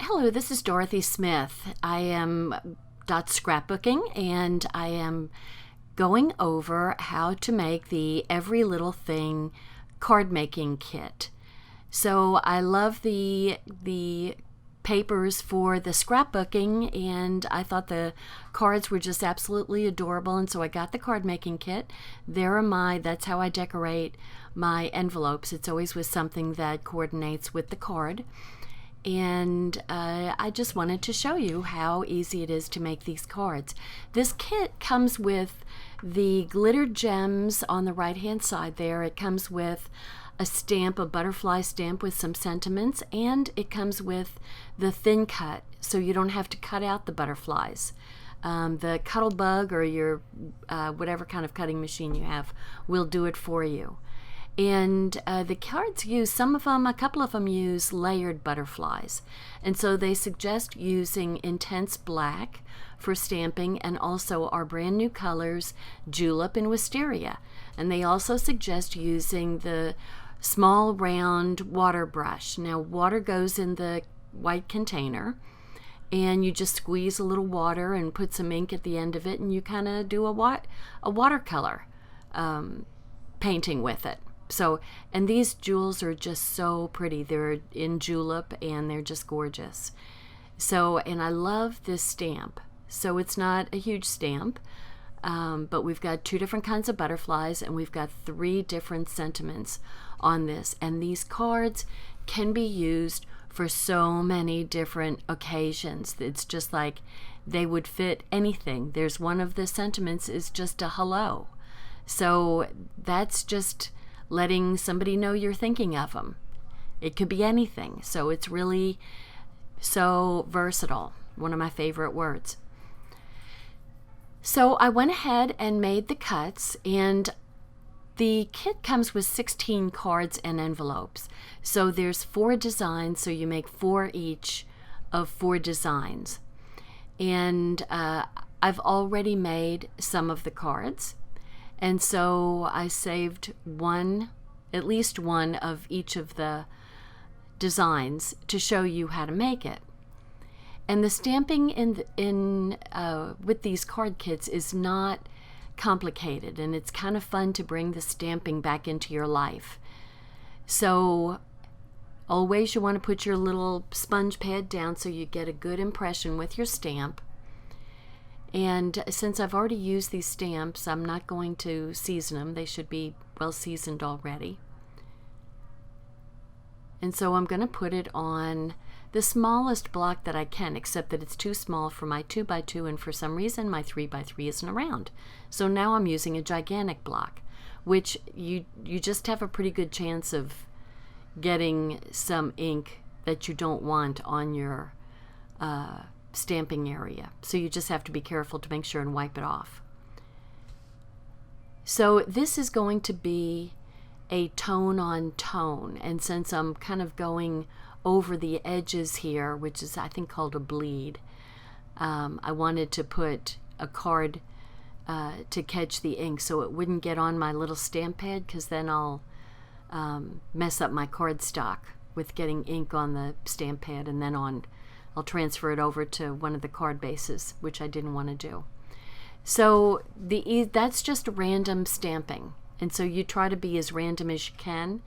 Hello, this is Dorothy Smith. I am Scrapbooking, and I am going over how to make the Every Little Thing card making kit. So I love the papers for the scrapbooking, and I thought the cards were just absolutely adorable, and so I got the card making kit. That's how I decorate my envelopes. It's always with something that coordinates with the card. And I just wanted to show you how easy it is to make these cards. This kit comes with the glittered gems on the right hand side there. It comes with a stamp, a butterfly stamp with some sentiments, and it comes with the thin cut so you don't have to cut out the butterflies. The Cuttlebug or your whatever kind of cutting machine you have will do it for you. And the cards use, a couple of them use layered butterflies. And so they suggest using intense black for stamping, and also our brand new colors, Julep and Wisteria. And they also suggest using the small round water brush. Now water goes in the white container, and you just squeeze a little water and put some ink at the end of it, and you kind of do a watercolor painting with it. So, and these jewels are just so pretty. They're in julep and they're just gorgeous. So, and I love this stamp. So it's not a huge stamp, but we've got 2 different kinds of butterflies, and we've got 3 different sentiments on this. And these cards can be used for so many different occasions. It's just like they would fit anything. There's one of the sentiments is just a hello. So that's just letting somebody know you're thinking of them. It could be anything. So it's really so versatile. One of my favorite words. So I went ahead and made the cuts, and the kit comes with 16 cards and envelopes. So there's 4 designs, so you make 4 each of 4 designs. And I've already made some of the cards. And so I saved at least one of each of the designs to show you how to make it. And the stamping with these card kits is not complicated, and it's kind of fun to bring the stamping back into your life. So always you want to put your little sponge pad down so you get a good impression with your stamp. And since I've already used these stamps, I'm not going to season them. They should be well seasoned already. And so I'm going to put it on the smallest block that I can, except that it's too small for my 2x2, and for some reason my 3x3 isn't around. So now I'm using a gigantic block, which you just have a pretty good chance of getting some ink that you don't want on your stamping area. So you just have to be careful to make sure and wipe it off. So this is going to be a tone on tone, and since I'm kind of going over the edges here, which is I think called a bleed, I wanted to put a card to catch the ink so it wouldn't get on my little stamp pad, because then I'll mess up my card stock with getting ink on the stamp pad, and then I'll transfer it over to one of the card bases, which I didn't want to do. So that's just random stamping. And so you try to be as random as you can.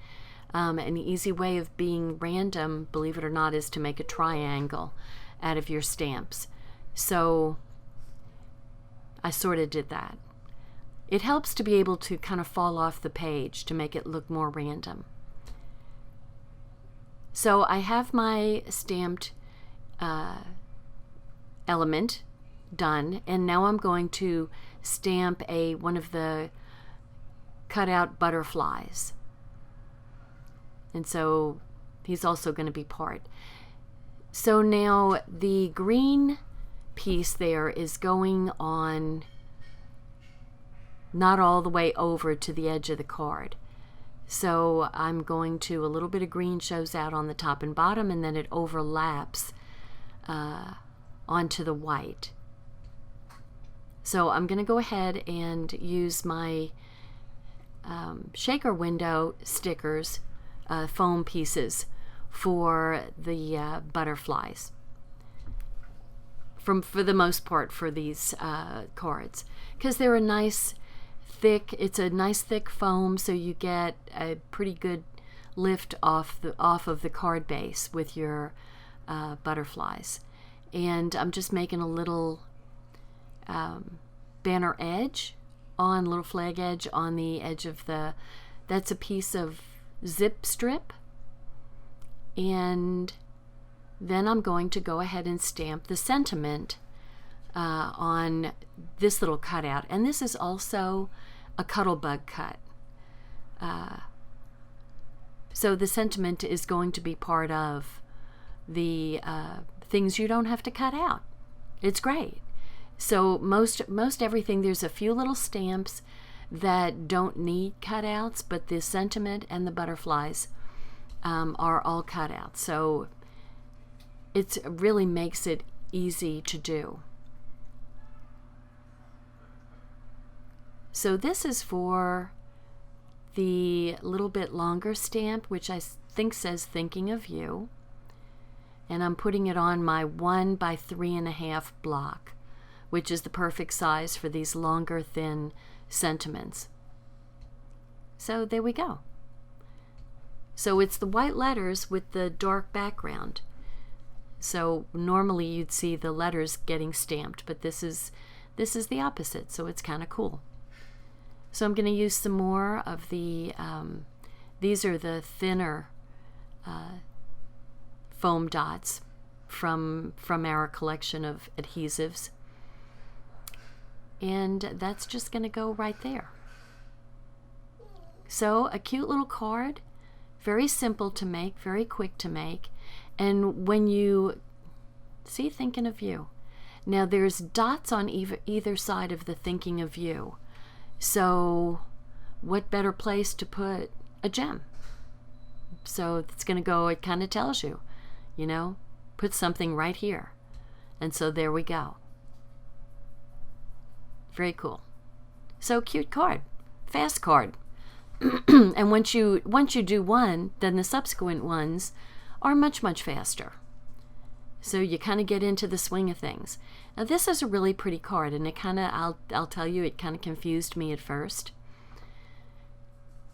An easy way of being random, believe it or not, is to make a triangle out of your stamps. So I sort of did that. It helps to be able to kind of fall off the page to make it look more random. So I have my stamped element done, and now I'm going to stamp one of the cutout butterflies, and so he's also going to be part. So now the green piece there is going on not all the way over to the edge of the card. So I'm going to, a little bit of green shows out on the top and bottom, and then it overlaps onto the white. So I'm going to go ahead and use my shaker window stickers, foam pieces, for the butterflies. for the most part for these cards, because they're a nice thick, it's a nice thick foam, so you get a pretty good lift off of the card base with your butterflies. And I'm just making a little banner edge, little flag edge on the edge of that's a piece of zip strip. And then I'm going to go ahead and stamp the sentiment on this little cutout. And this is also a Cuttlebug cut. So the sentiment is going to be part of the things you don't have to cut out. It's great. So most everything, there's a few little stamps that don't need cutouts, but the sentiment and the butterflies are all cut out. So it really makes it easy to do. So this is for the little bit longer stamp, which I think says thinking of you. And I'm putting it on my 1 by 3.5 block, which is the perfect size for these longer, thin sentiments. So there we go. So it's the white letters with the dark background. So normally you'd see the letters getting stamped, but this is the opposite, so it's kind of cool. So I'm going to use some more of the, these are the thinner foam dots from our collection of adhesives. And that's just going to go right there. So a cute little card, very simple to make, very quick to make. And when you see, thinking of you. Now there's dots on either side of the thinking of you. So what better place to put a gem? So it's going to go, it kind of tells you, you know, put something right here. And so there we go. Very cool. So cute card, fast card. And once you do one, then the subsequent ones are much, much faster. So you kind of get into the swing of things. Now this is a really pretty card, and it kind of, I'll tell you, it kind of confused me at first.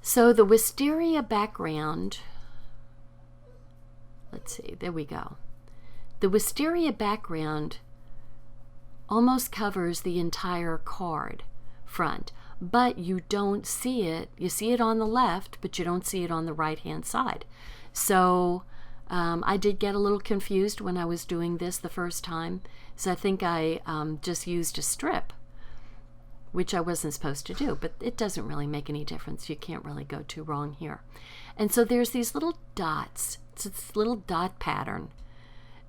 So the wisteria background, let's see, there we go. The wisteria background almost covers the entire card front, but you don't see it. You see it on the left, but you don't see it on the right-hand side. So I did get a little confused when I was doing this the first time, so I think I just used a strip, which I wasn't supposed to do, but it doesn't really make any difference. You can't really go too wrong here. And so there's these little dots. It's this little dot pattern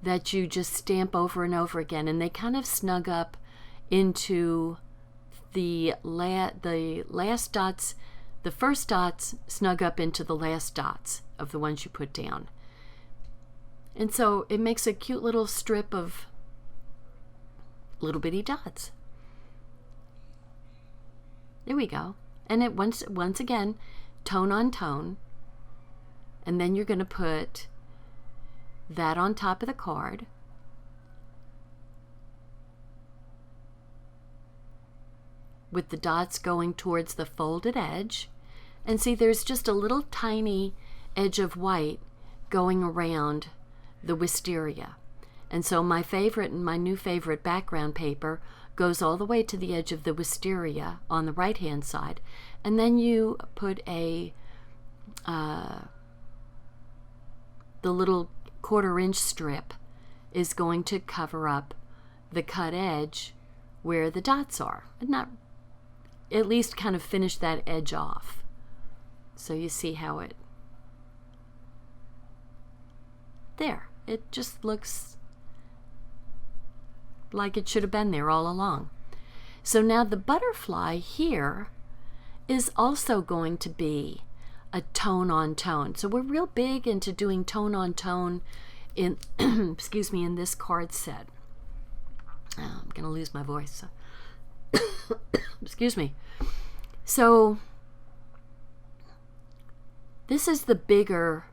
that you just stamp over and over again, and they kind of snug up into the last dots. The first dots snug up into the last dots of the ones you put down. And so it makes a cute little strip of little bitty dots. There we go. And it once again, tone on tone. And then you're going to put that on top of the card. With the dots going towards the folded edge. And see, there's just a little tiny edge of white going around the wisteria. And so my new favorite background paper goes all the way to the edge of the wisteria on the right hand side, and then you put the little 1/4 inch strip is going to cover up the cut edge where the dots are, and not at least kind of finish that edge off. So you see how it there. It just looks like it should have been there all along. So now the butterfly here is also going to be a tone on tone. So we're real big into doing tone on tone in excuse me, in this card set. Oh, I'm gonna lose my voice. Excuse me. So this is the bigger,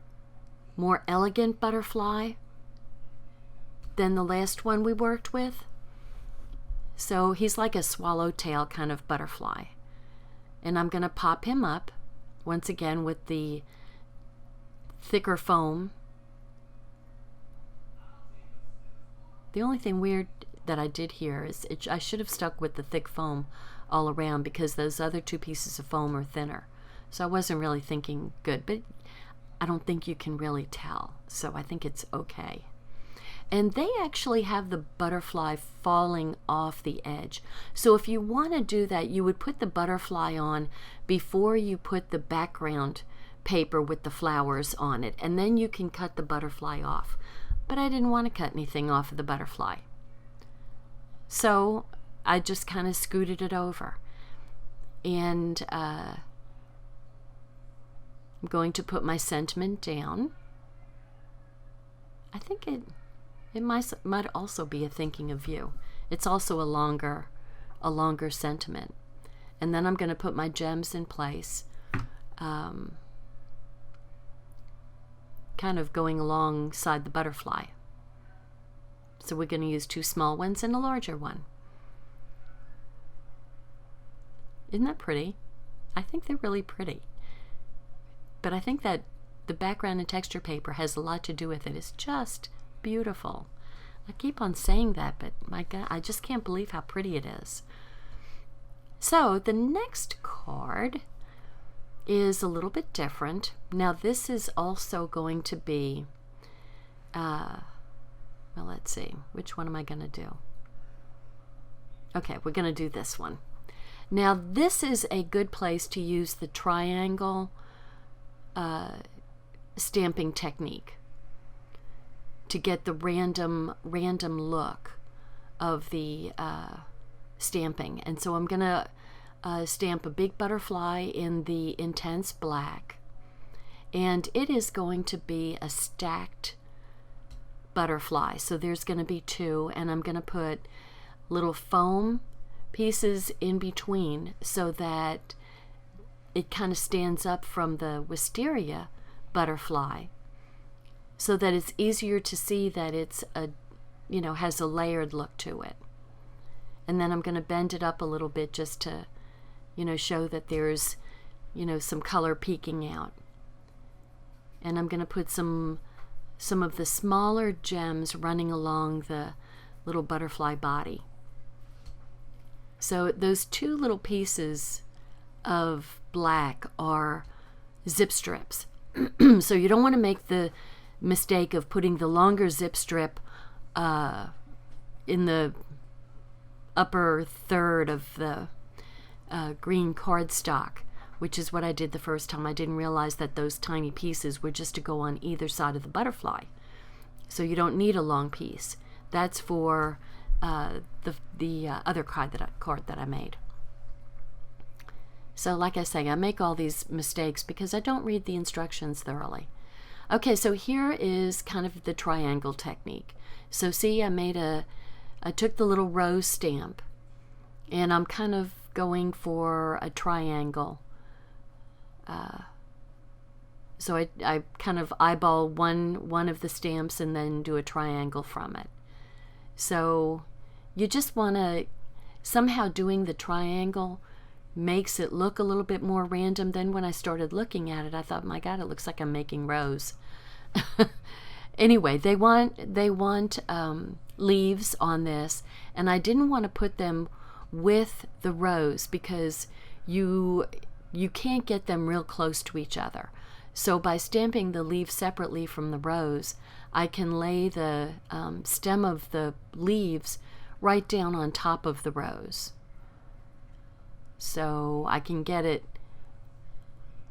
more elegant butterfly than the last one we worked with. So he's like a swallowtail kind of butterfly. And I'm going to pop him up once again with the thicker foam. The only thing weird that I did here is I should have stuck with the thick foam all around, because those other two pieces of foam are thinner. So I wasn't really thinking good, but I don't think you can really tell. So I think it's okay. And they actually have the butterfly falling off the edge. So if you want to do that, you would put the butterfly on before you put the background paper with the flowers on it, and then you can cut the butterfly off. But I didn't want to cut anything off of the butterfly. So I just kind of scooted it over. And I'm going to put my sentiment down. I think it might also be a thinking of you. It's also a longer sentiment. And then I'm going to put my gems in place, kind of going alongside the butterfly. So we're going to use 2 small ones and a larger one. Isn't that pretty? I think they're really pretty. But I think that the background and texture paper has a lot to do with it. It's just beautiful. I keep on saying that, but my God, I just can't believe how pretty it is. So the next card is a little bit different. Now this is also going to be, well, let's see, which one am I going to do? Okay, we're going to do this one. Now this is a good place to use the triangle stamping technique to get the random look of the stamping. And so I'm going to stamp a big butterfly in the intense black, and it is going to be a stacked butterfly. So there's going to be 2, and I'm going to put little foam pieces in between so that it kind of stands up from the wisteria butterfly, so that it's easier to see that it's has a layered look to it. And then I'm going to bend it up a little bit just to show that there's some color peeking out. And I'm going to put some of the smaller gems running along the little butterfly body. So those 2 little pieces of black are zip strips. So you don't want to make the mistake of putting the longer zip strip in the upper third of the green cardstock, which is what I did the first time. I didn't realize that those tiny pieces were just to go on either side of the butterfly. So you don't need a long piece. That's for the other card that I made. So like I say, I make all these mistakes because I don't read the instructions thoroughly. Okay, so here is kind of the triangle technique. So see, I took the little rose stamp, and I'm kind of going for a triangle. So I kind of eyeball one of the stamps and then do a triangle from it. So you just want to, somehow doing the triangle makes it look a little bit more random. Then when I started looking at it, I thought, my God, it looks like I'm making rose. Anyway, they want leaves on this, and I didn't want to put them with the rose because you can't get them real close to each other. So by stamping the leaves separately from the rose, I can lay the stem of the leaves right down on top of the rose. So I can get it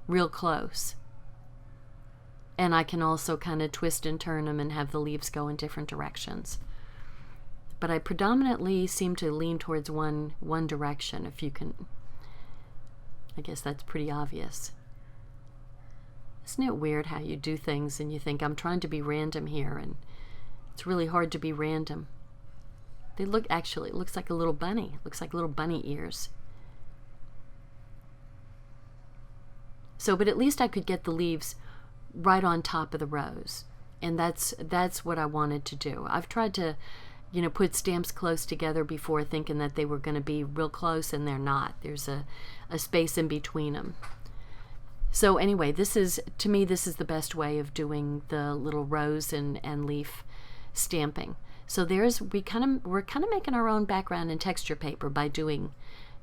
real close. And I can also kind of twist and turn them and have the leaves go in different directions. But I predominantly seem to lean towards one direction, if you can. I guess that's pretty obvious. Isn't it weird how you do things and you think, I'm trying to be random here, and it's really hard to be random. It looks like a little bunny. It looks like little bunny ears. So, but at least I could get the leaves right on top of the rose. And that's what I wanted to do. I've tried to put stamps close together before thinking that they were going to be real close, and they're not. There's a space in between them. So anyway, to me, this is the best way of doing the little rose and leaf stamping. So we're kind of making our own background and texture paper by doing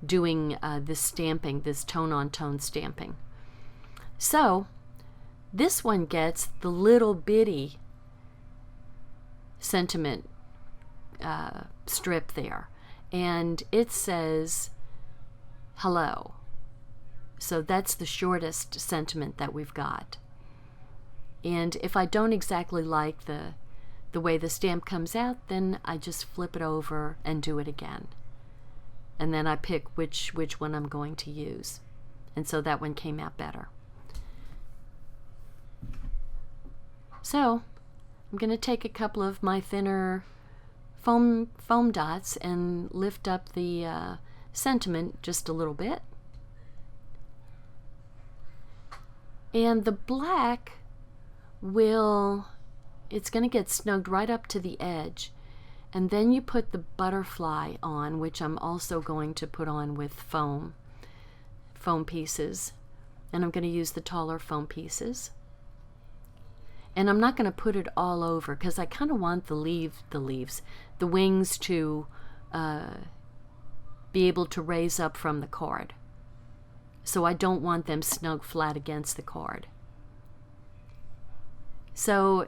this stamping, this tone-on-tone stamping. So this one gets the little bitty sentiment strip there, and it says hello. So that's the shortest sentiment that we've got. And if I don't exactly like the way the stamp comes out, then I just flip it over and do it again. And then I pick which one I'm going to use. And so that one came out better. So I'm going to take a couple of my thinner foam dots and lift up the sentiment just a little bit. And the black it's going to get snugged right up to the edge. And then you put the butterfly on, which I'm also going to put on with foam pieces. And I'm going to use the taller foam pieces. And I'm not going to put it all over because I kind of want the wings to be able to raise up from the card. So I don't want them snug flat against the card. So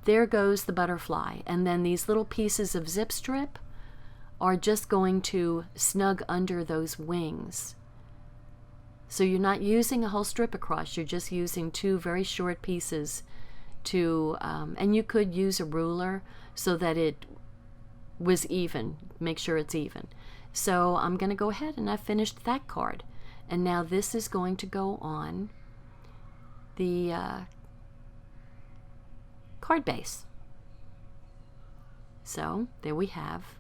there goes the butterfly, and then these little pieces of zip strip are just going to snug under those wings. So you're not using a whole strip across, you're just using two very short pieces and you could use a ruler so that it was even, make sure it's even. So I'm going to go ahead and I've finished that card. And now this is going to go on the card base. So there we have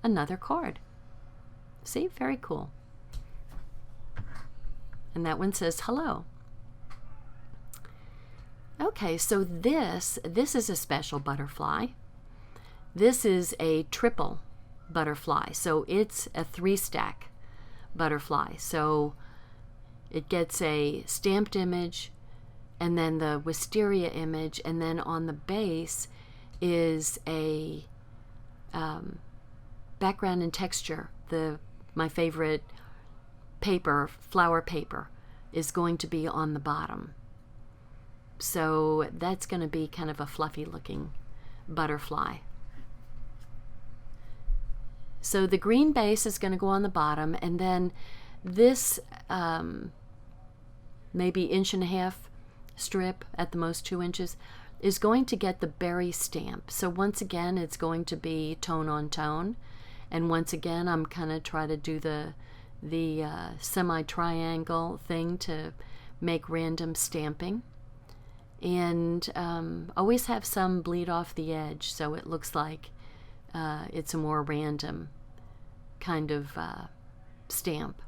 another card. See, very cool. And that one says hello. Okay, so this is a special butterfly. This is a triple butterfly, so it's a 3-stack butterfly. So it gets a stamped image and then the wisteria image, and then on the base is a background and texture. My favorite paper, flower paper, is going to be on the bottom. So that's going to be kind of a fluffy looking butterfly. So the green base is going to go on the bottom, and then this maybe 1.5 inch strip, at the most 2 inches, is going to get the berry stamp. So once again, it's going to be tone on tone, and once again I'm kind of try to do the semi-triangle thing to make random stamping, and always have some bleed off the edge so it looks like it's a more random kind of stamp.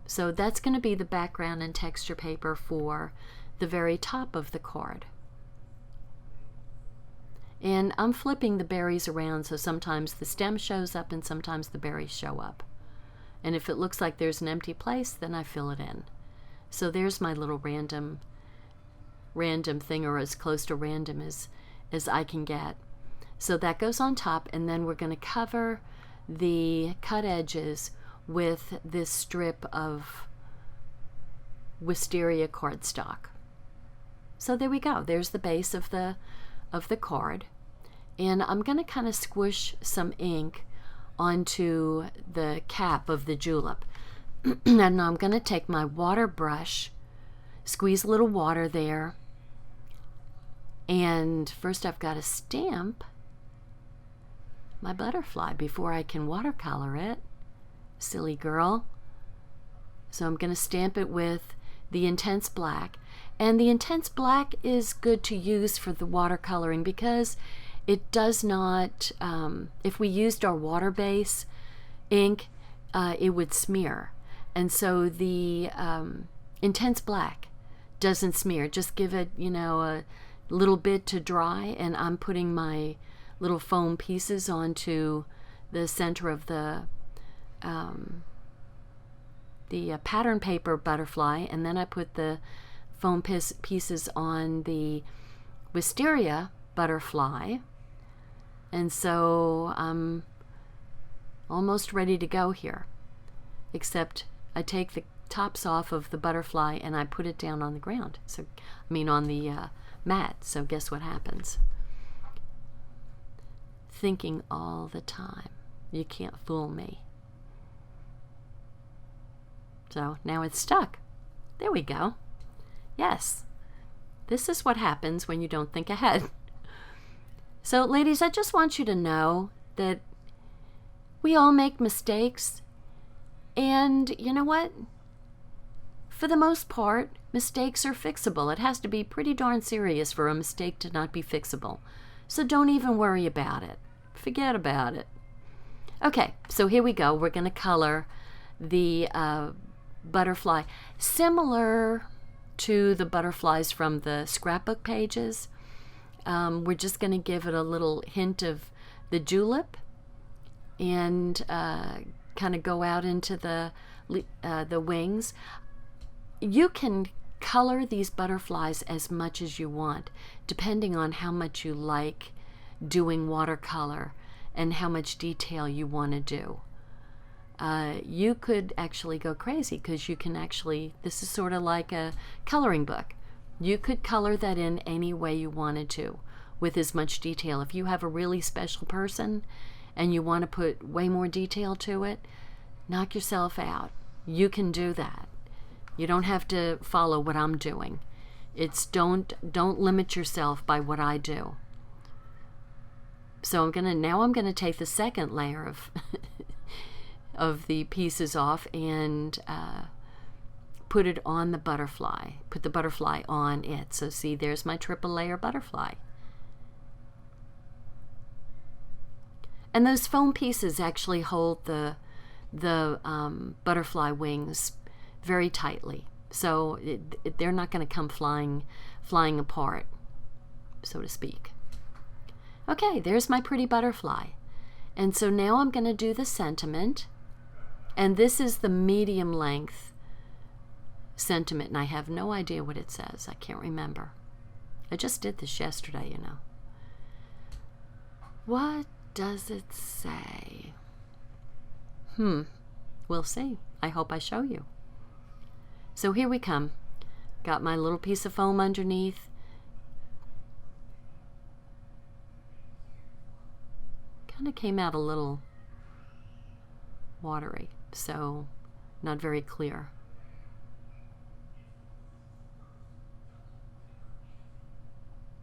So that's going to be the background and texture paper for the very top of the card. And I'm flipping the berries around, so sometimes the stem shows up and sometimes the berries show up. And if it looks like there's an empty place, then I fill it in. So there's my little random thing, or as close to random as I can get. So that goes on top, and then we're going to cover the cut edges with this strip of wisteria cardstock. So there we go. There's the base of the card, and I'm going to kind of squish some ink onto the cap of the julep. And now I'm going to take my water brush, squeeze a little water there, and first I've got to stamp my butterfly before I can watercolor it. Silly girl. So I'm going to stamp it with the intense black, and the intense black is good to use for the watercoloring because it does not, if we used our water base ink, it would smear. And so the intense black doesn't smear. Just give it, a little bit to dry, and I'm putting my little foam pieces onto the center of the pattern paper butterfly, and then I put the foam pieces on the wisteria butterfly. And so I'm almost ready to go here, except I take the tops off of the butterfly and I put it down on the ground. So, I mean on the mat. So guess what happens? Thinking all the time. You can't fool me. So now it's stuck. There we go. Yes. This is what happens when you don't think ahead. So ladies, I just want you to know that we all make mistakes. And you know what? For the most part, mistakes are fixable. It has to be pretty darn serious for a mistake to not be fixable. So don't even worry about it. Forget about it. Okay, so here we go. We're going to color the butterfly. Similar to the butterflies from the scrapbook pages, we're just going to give it a little hint of the julep and kind of go out into the wings. You can color these butterflies as much as you want, depending on how much you like doing watercolor and how much detail you want to do. You could actually go crazy because you can actually, this is sort of like a coloring book. You could color that in any way you wanted to with as much detail. If you have a really special person and you want to put way more detail to it, knock yourself out. You can do that. You don't have to follow what I'm doing. It's don't limit yourself by what I do. So now I'm gonna take the second layer of of the pieces off and put it on the butterfly. Put the butterfly on it. So see, there's my triple layer butterfly. And those foam pieces actually hold the butterfly wings very tightly. So they're not going to come flying apart, so to speak. Okay, there's my pretty butterfly. And so now I'm going to do the sentiment. And this is the medium length sentiment. And I have no idea what it says. I can't remember. I just did this yesterday, you know. What does it say? We'll see. I hope I show you. So here we come. Got my little piece of foam underneath. Kind of came out a little watery, so not very clear.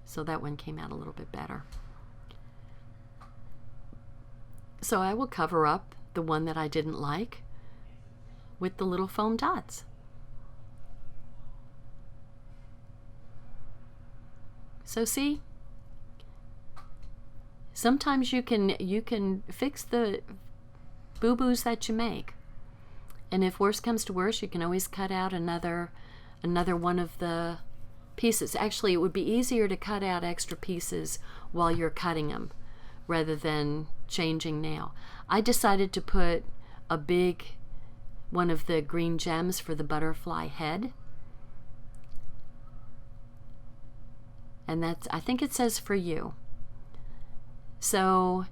So that one came out a little bit better. So I will cover up the one that I didn't like with the little foam dots. So see, sometimes you can fix the boo-boos that you make. And if worse comes to worse, you can always cut out another one of the pieces. Actually, it would be easier to cut out extra pieces while you're cutting them rather than changing now. I decided to put a big one of the green gems for the butterfly head. And that's, I think it says for you. So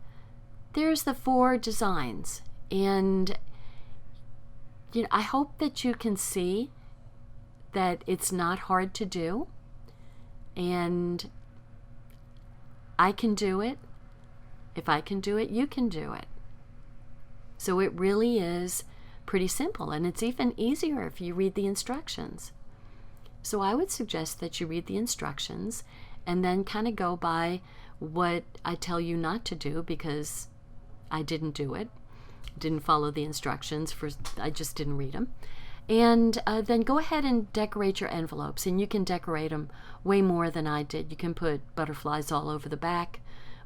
there's the 4 designs. And you know, I hope that you can see that it's not hard to do. And I can do it. If I can do it, you can do it. So it really is pretty simple. And it's even easier if you read the instructions. So I would suggest that you read the instructions and then kind of go by what I tell you not to do, because I didn't do it. Didn't follow the instructions. I just didn't read them. And then go ahead and decorate your envelopes. And you can decorate them way more than I did. You can put butterflies all over the back,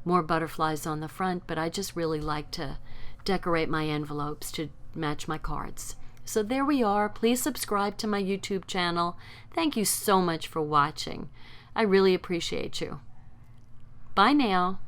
more butterflies on the front, but I just really like to decorate my envelopes to match my cards. So there we are. Please subscribe to my YouTube channel. Thank you so much for watching. I really appreciate you. Bye now.